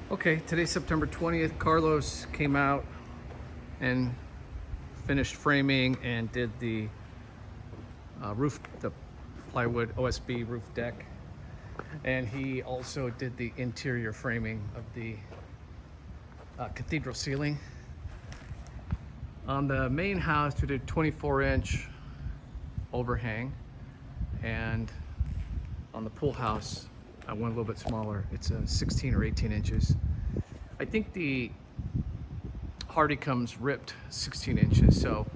Okay, today's September 20th. Carlos came out and finished framing and did the roof, the plywood OSB roof deck. And he also did the interior framing of the cathedral ceiling. On the main house, we did 24-inch overhang. And on the pool house, I went a little bit smaller. It's 16 or 18 inches. I think the Hardy comes ripped 16 inches, so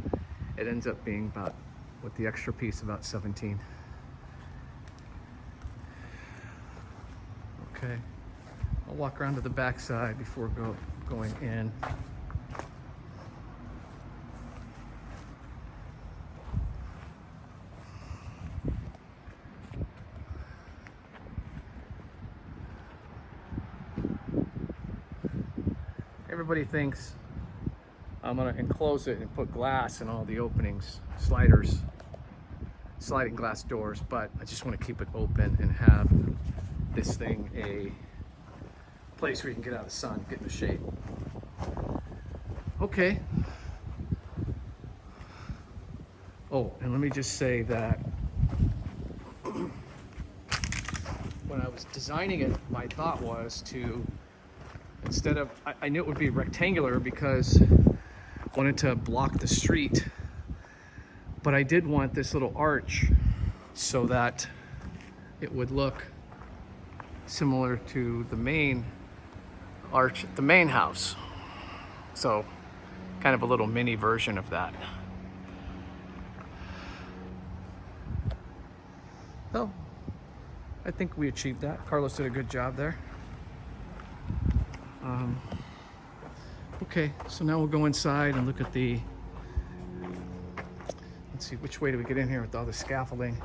it ends up being about, with the extra piece, about 17. Okay, I'll walk around to the back side before going in. Everybody thinks I'm gonna enclose it and put glass in all the openings, sliding glass doors, but I just want to keep it open and have this thing a place where you can get out of the sun, get in the shade. Okay. Oh, and let me just say that when I was designing it, my thought was to, instead of, I knew it would be rectangular because I wanted to block the street, but I did want this little arch so that it would look similar to the main arch at the main house. So kind of a little mini version of that. So I think we achieved that. Carlos did a good job there. Okay, so now we'll go inside and look at the, let's see, which way do we get in here with all the scaffolding?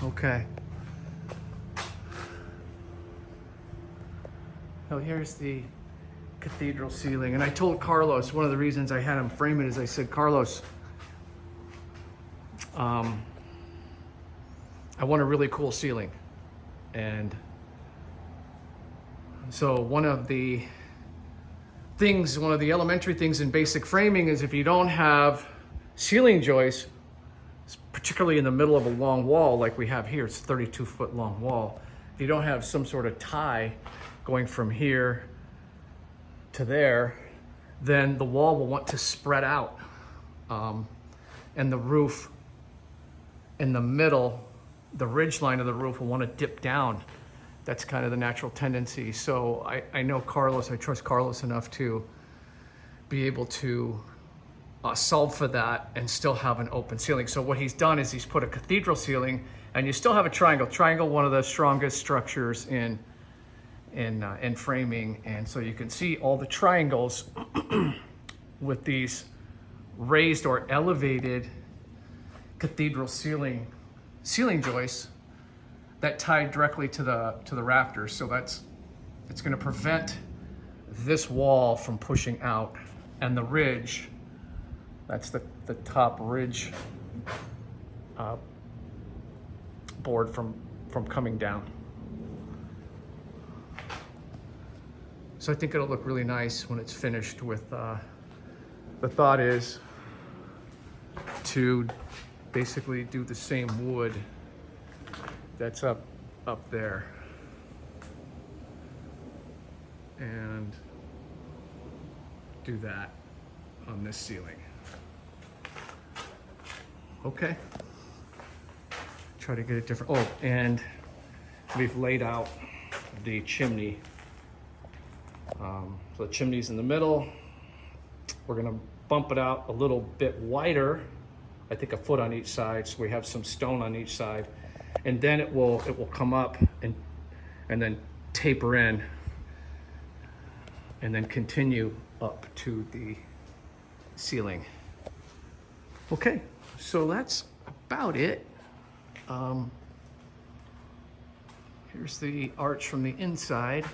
Okay. So here's the cathedral ceiling. And I told Carlos, one of the reasons I had him frame it is I said, Carlos, I want a really cool ceiling. And so one of the elementary things in basic framing is if you don't have ceiling joists, particularly in the middle of a long wall like we have here, it's a 32-foot long wall. If you don't have some sort of tie going from here to there, then the wall will want to spread out. And the roof in the middle, the ridge line of the roof will want to dip down. That's kind of the natural tendency. So I know Carlos, I trust Carlos enough to be able to solve for that and still have an open ceiling. So what he's done is he's put a cathedral ceiling and you still have a triangle. Triangle, one of the strongest structures in framing. And so you can see all the triangles with these raised or elevated cathedral ceiling joists that tie directly to the rafters. So it's going to prevent this wall from pushing out, and the ridge, that's the top ridge board from coming down. So I think it'll look really nice when it's finished with, the thought is to basically do the same wood that's up there and do that on this ceiling. Okay. Try to get it different. Oh, and we've laid out the chimney. So the chimney's in the middle. We're gonna bump it out a little bit wider, I think a foot on each side, so we have some stone on each side. And then it will come up and then taper in and then continue up to the ceiling. Okay, so that's about it. Here's the arch from the inside.